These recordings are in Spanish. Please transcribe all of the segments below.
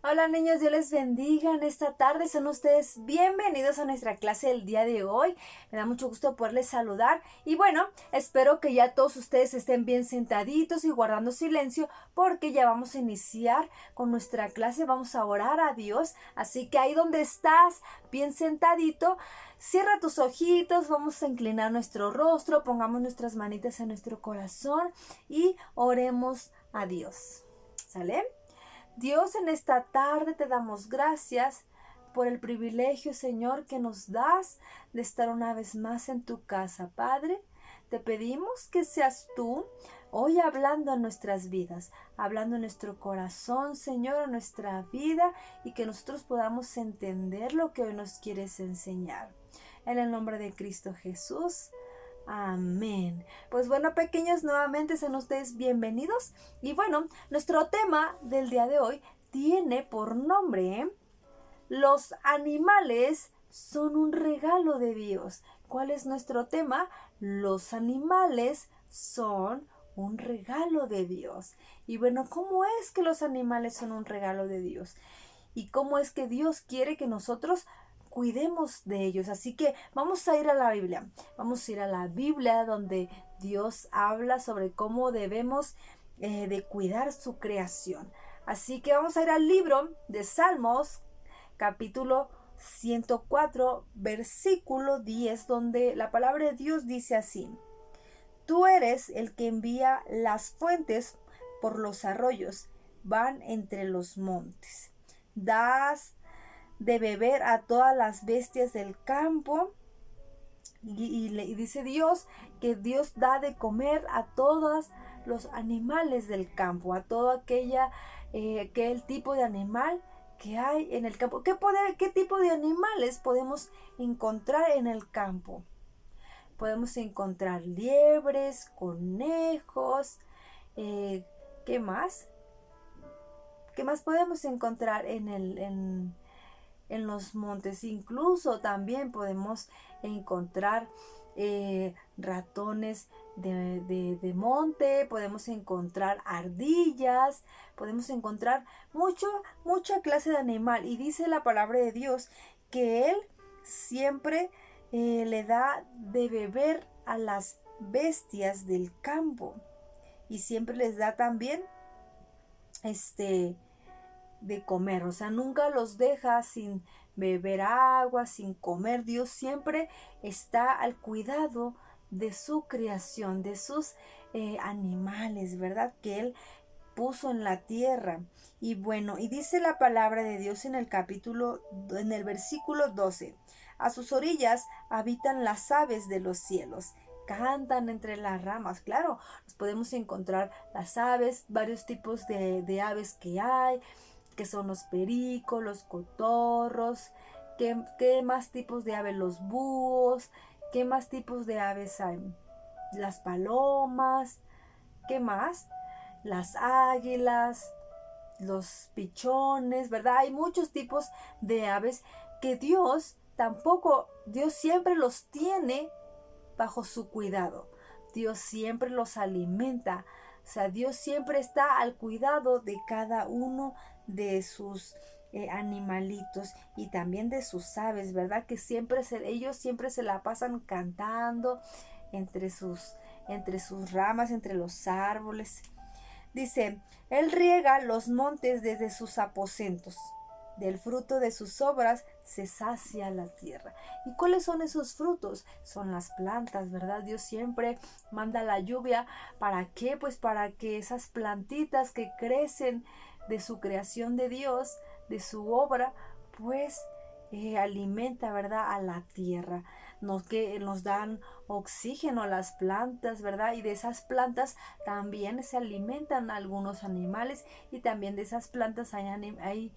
Hola niños, Dios les bendiga en esta tarde. Son ustedes bienvenidos a nuestra clase del día de hoy. Me da mucho gusto poderles saludar. Y bueno, espero que ya todos ustedes estén bien sentaditos y guardando silencio porque ya vamos a iniciar con nuestra clase. Vamos a orar a Dios. Así que ahí donde estás, bien sentadito, cierra tus ojitos, vamos a inclinar nuestro rostro, pongamos nuestras manitas en nuestro corazón y oremos a Dios. ¿Sale? Dios, en esta tarde te damos gracias por el privilegio, Señor, que nos das de estar una vez más en tu casa, Padre. Te pedimos que seas tú hoy hablando a nuestras vidas, hablando en nuestro corazón, Señor, a nuestra vida, y que nosotros podamos entender lo que hoy nos quieres enseñar. En el nombre de Cristo Jesús. Amén. Pues bueno, pequeños, nuevamente sean ustedes bienvenidos. Y bueno, nuestro tema del día de hoy tiene por nombre: los animales son un regalo de Dios. ¿Cuál es nuestro tema? Los animales son un regalo de Dios. Y bueno, ¿cómo es que los animales son un regalo de Dios? ¿Y cómo es que Dios quiere que nosotros cuidemos de ellos? Así que vamos a ir a la Biblia. Vamos a ir a la Biblia donde Dios habla sobre cómo debemos de cuidar su creación. Así que vamos a ir al libro de Salmos, capítulo 104, versículo 10, donde la palabra de Dios dice así: Tú eres el que envía las fuentes por los arroyos, van entre los montes. Das de beber a todas las bestias del campo. Y dice Dios que Dios da de comer a todos los animales del campo, a todo aquel tipo de animal que hay en el campo. ¿Qué tipo de animales podemos encontrar en el campo? Podemos encontrar liebres, conejos, eh, ¿qué más? ¿Qué más podemos encontrar en los montes? Incluso también podemos encontrar ratones de monte, podemos encontrar ardillas, podemos encontrar mucha clase de animal. Y dice la palabra de Dios que Él siempre le da de beber a las bestias del campo y siempre les da también de comer, o sea, nunca los deja sin beber agua, sin comer. Dios siempre está al cuidado de su creación, de sus animales, ¿verdad? Que Él puso en la tierra. Y bueno, y dice la palabra de Dios en el versículo 12: a sus orillas habitan las aves de los cielos, cantan entre las ramas. Claro, nos podemos encontrar las aves, varios tipos de aves que son los pericos, los cotorros. ¿Qué más tipos de aves? Los búhos. ¿Qué más tipos de aves hay? Las palomas. ¿Qué más? Las águilas, los pichones, ¿verdad? Hay muchos tipos de aves que Dios siempre los tiene bajo su cuidado. Dios siempre los alimenta. O sea, Dios siempre está al cuidado de cada uno de sus animalitos y también de sus aves, ¿verdad? Que ellos siempre se la pasan cantando entre sus ramas, entre los árboles. Dice: Él riega los montes desde sus aposentos. Del fruto de sus obras se sacia la tierra. ¿Y cuáles son esos frutos? Son las plantas, ¿verdad? Dios siempre manda la lluvia. ¿Para qué? Pues para que esas plantitas que crecen de su creación de Dios, de su obra, pues alimenta, ¿verdad?, a la tierra. Que nos dan oxígeno a las plantas, ¿verdad? Y de esas plantas también se alimentan algunos animales, y también de esas plantas hay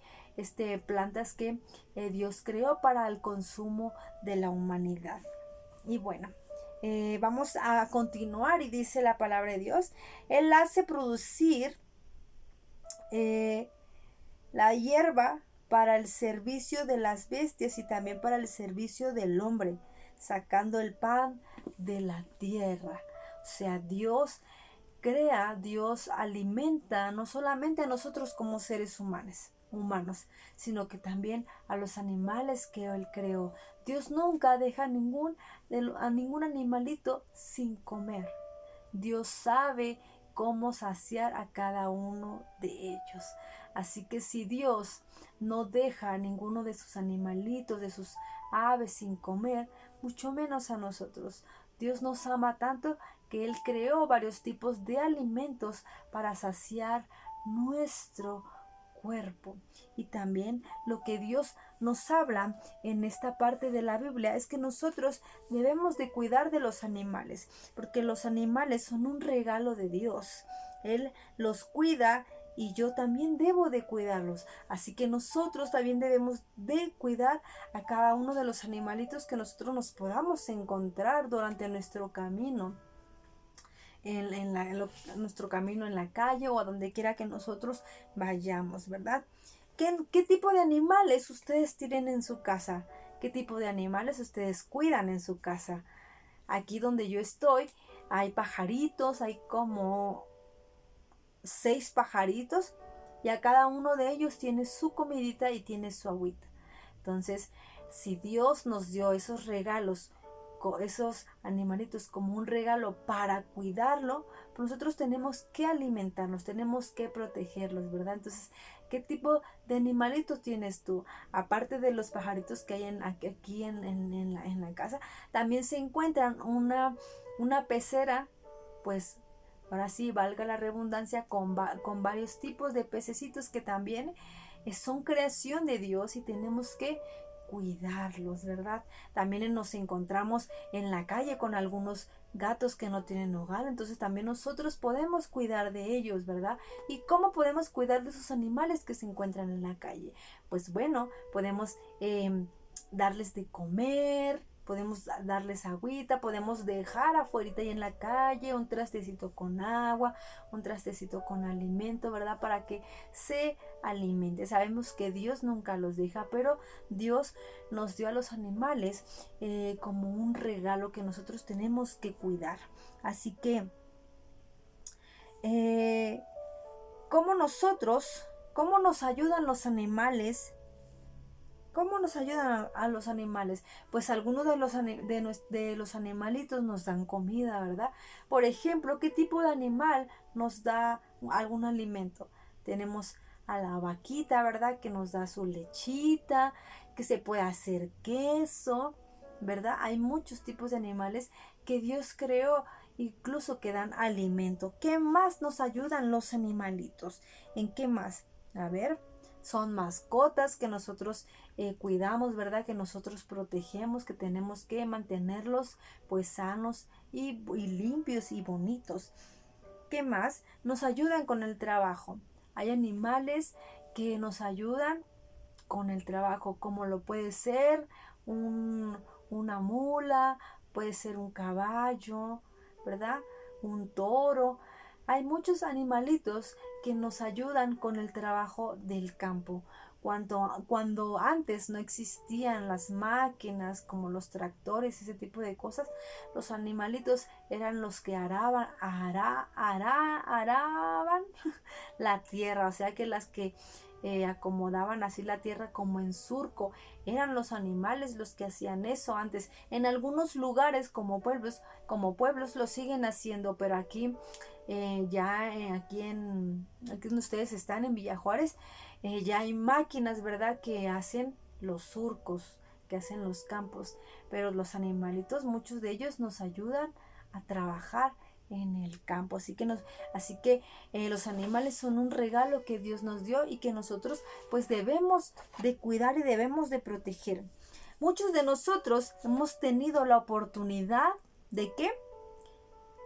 plantas que Dios creó para el consumo de la humanidad. Y bueno, vamos a continuar y dice la palabra de Dios: Él hace producir eh, la hierba para el servicio de las bestias y también para el servicio del hombre, sacando el pan de la tierra. O sea, Dios crea, Dios alimenta no solamente a nosotros como seres humanos, sino que también a los animales que Él creó. Dios nunca deja a ningún animalito sin comer. Dios sabe cómo saciar a cada uno de ellos. Así que si Dios no deja a ninguno de sus animalitos, de sus aves sin comer, mucho menos a nosotros. Dios nos ama tanto que Él creó varios tipos de alimentos para saciar nuestro cuerpo. Y también lo que Dios nos habla en esta parte de la Biblia es que nosotros debemos de cuidar de los animales, porque los animales son un regalo de Dios. Él los cuida y yo también debo de cuidarlos. Así que nosotros también debemos de cuidar a cada uno de los animalitos que nosotros nos podamos encontrar durante nuestro camino. Nuestro camino en la calle o a donde quiera que nosotros vayamos, ¿verdad? ¿Qué tipo de animales ustedes tienen en su casa? ¿Qué tipo de animales ustedes cuidan en su casa? Aquí donde yo estoy hay pajaritos, hay como 6 pajaritos y a cada uno de ellos tiene su comidita y tiene su agüita. Entonces, si Dios nos dio esos regalos, esos animalitos como un regalo para cuidarlo, pues nosotros tenemos que alimentarlos, tenemos que protegerlos, ¿verdad? Entonces, ¿qué tipo de animalitos tienes tú? Aparte de los pajaritos que hay aquí en la casa, también se encuentran una pecera, pues ahora sí, valga la redundancia, con varios tipos de pececitos que también son creación de Dios y tenemos que cuidarlos, ¿verdad? También nos encontramos en la calle con algunos gatos que no tienen hogar, entonces también nosotros podemos cuidar de ellos, ¿verdad? ¿Y cómo podemos cuidar de esos animales que se encuentran en la calle? Pues bueno, podemos darles de comer, podemos darles agüita, podemos dejar afuera y en la calle un trastecito con agua, un trastecito con alimento, ¿verdad? Para que se alimente. Sabemos que Dios nunca los deja, pero Dios nos dio a los animales como un regalo que nosotros tenemos que cuidar. Así que, ¿cómo nos ayudan los animales? ¿Cómo nos ayudan a los animales? Pues algunos de los animalitos nos dan comida, ¿verdad? Por ejemplo, ¿qué tipo de animal nos da algún alimento? Tenemos a la vaquita, ¿verdad? Que nos da su lechita, que se puede hacer queso, ¿verdad? Hay muchos tipos de animales que Dios creó, incluso que dan alimento. ¿Qué más nos ayudan los animalitos? ¿En qué más? A ver, son mascotas que nosotros cuidamos, ¿verdad? Que nosotros protegemos, que tenemos que mantenerlos pues sanos y limpios y bonitos. ¿Qué más? Nos ayudan con el trabajo. Hay animales que nos ayudan con el trabajo, como lo puede ser una mula, puede ser un caballo, ¿verdad? Un toro. Hay muchos animalitos que nos ayudan con el trabajo del campo. Cuando antes no existían las máquinas como los tractores, ese tipo de cosas, los animalitos eran los que araban la tierra, o sea que las que acomodaban así la tierra como en surco. Eran los animales los que hacían eso antes. En algunos lugares como pueblos lo siguen haciendo, pero aquí aquí donde ustedes están en Villa Juárez, ya hay máquinas, ¿verdad? Que hacen los surcos, que hacen los campos, pero los animalitos, muchos de ellos nos ayudan a trabajar en el campo. Así que los animales son un regalo que Dios nos dio y que nosotros pues debemos de cuidar y debemos de proteger. Muchos de nosotros hemos tenido la oportunidad de ¿qué?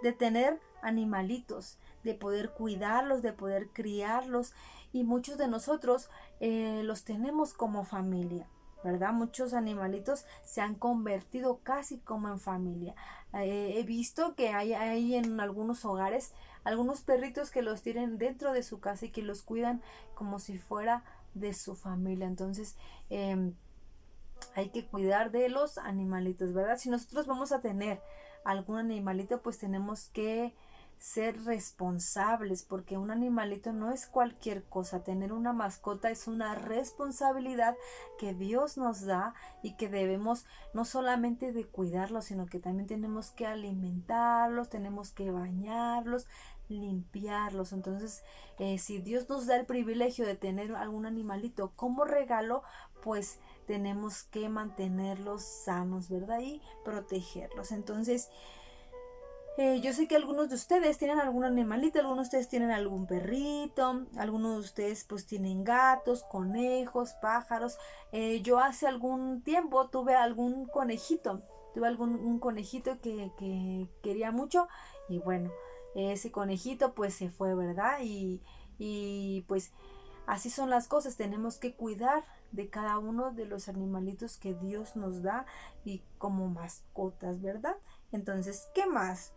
De tener animalitos, de poder cuidarlos, de poder criarlos, y muchos de nosotros los tenemos como familia, ¿verdad? Muchos animalitos se han convertido casi como en familia. He visto que hay en algunos hogares algunos perritos que los tienen dentro de su casa y que los cuidan como si fuera de su familia. Entonces, hay que cuidar de los animalitos, ¿verdad? Si nosotros vamos a tener algún animalito, pues tenemos que ser responsables, porque un animalito no es cualquier cosa. Tener una mascota es una responsabilidad que Dios nos da y que debemos no solamente de cuidarlos, sino que también tenemos que alimentarlos, tenemos que bañarlos, limpiarlos. Entonces, si Dios nos da el privilegio de tener algún animalito como regalo, pues tenemos que mantenerlos sanos, ¿verdad? Y protegerlos. Entonces, yo sé que algunos de ustedes tienen algún animalito, algunos de ustedes tienen algún perrito, algunos de ustedes pues tienen gatos, conejos, pájaros. Yo hace algún tiempo tuve algún conejito, un conejito que quería mucho y bueno, ese conejito pues se fue, ¿verdad? Y pues así son las cosas, tenemos que cuidar de cada uno de los animalitos que Dios nos da y como mascotas, ¿verdad? Entonces, ¿qué más?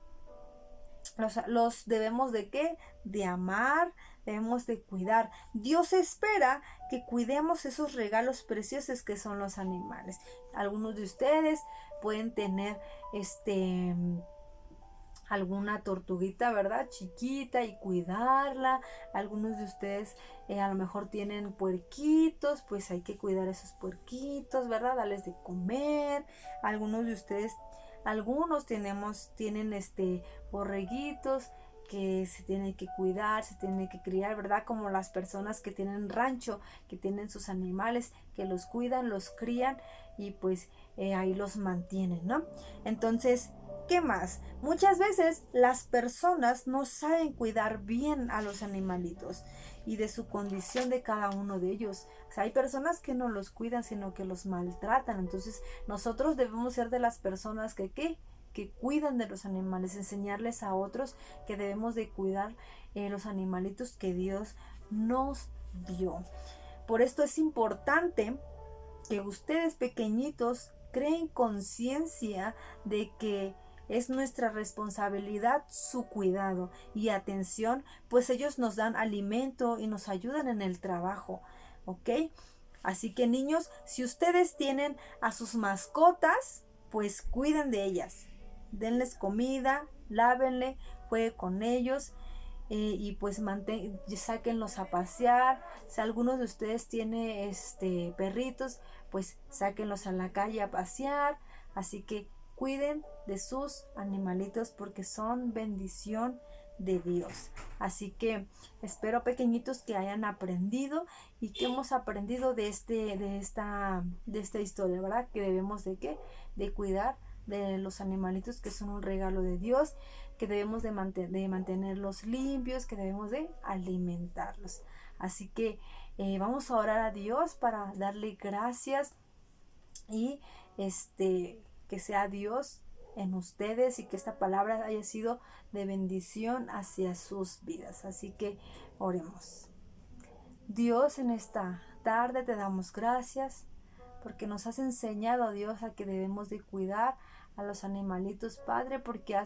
Los debemos de qué? De amar, debemos de cuidar. Dios espera que cuidemos esos regalos preciosos que son los animales. Algunos de ustedes pueden tener alguna tortuguita, ¿verdad? Chiquita y cuidarla. Algunos de ustedes a lo mejor tienen puerquitos, pues hay que cuidar esos puerquitos, ¿verdad? Darles de comer. Algunos de ustedes, tienen borreguitos que se tienen que cuidar, se tienen que criar, ¿verdad? Como las personas que tienen rancho, que tienen sus animales, que los cuidan, los crían y pues ahí los mantienen, ¿no? Entonces, ¿qué más? Muchas veces las personas no saben cuidar bien a los animalitos y de su condición de cada uno de ellos. O sea, hay personas que no los cuidan, sino que los maltratan. Entonces, nosotros debemos ser de las personas que cuidan de los animales, enseñarles a otros que debemos de cuidar los animalitos que Dios nos dio. Por esto es importante que ustedes pequeñitos creen conciencia de que es nuestra responsabilidad su cuidado y atención, pues ellos nos dan alimento y nos ayudan en el trabajo, ¿ok? Así que niños, si ustedes tienen a sus mascotas, pues cuiden de ellas. Denles comida, lávenle, jueguen con ellos y pues sáquenlos a pasear. Si algunos de ustedes tienen perritos, pues sáquenlos a la calle a pasear. Así que cuiden de sus animalitos porque son bendición de Dios. Así que espero pequeñitos que hayan aprendido y que hemos aprendido de esta historia, ¿verdad? Que debemos de cuidar de los animalitos que son un regalo de Dios, que debemos de mantenerlos limpios, que debemos de alimentarlos. Así que vamos a orar a Dios para darle gracias y que sea Dios en ustedes y que esta palabra haya sido de bendición hacia sus vidas. Así que oremos. Dios, en esta tarde te damos gracias porque nos has enseñado, Dios, a que debemos de cuidar a los animalitos, Padre, porque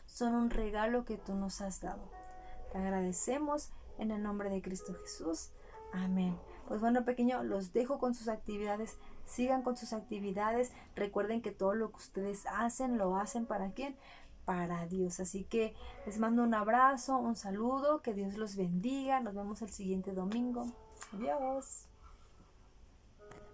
son un regalo que tú nos has dado. Te agradecemos en el nombre de Cristo Jesús. Amén. Pues bueno, pequeño, los dejo con sus actividades. Sigan con sus actividades. Recuerden que todo lo que ustedes hacen, lo hacen ¿para quién? Para Dios. Así que les mando un abrazo, un saludo. Que Dios los bendiga. Nos vemos el siguiente domingo. Adiós.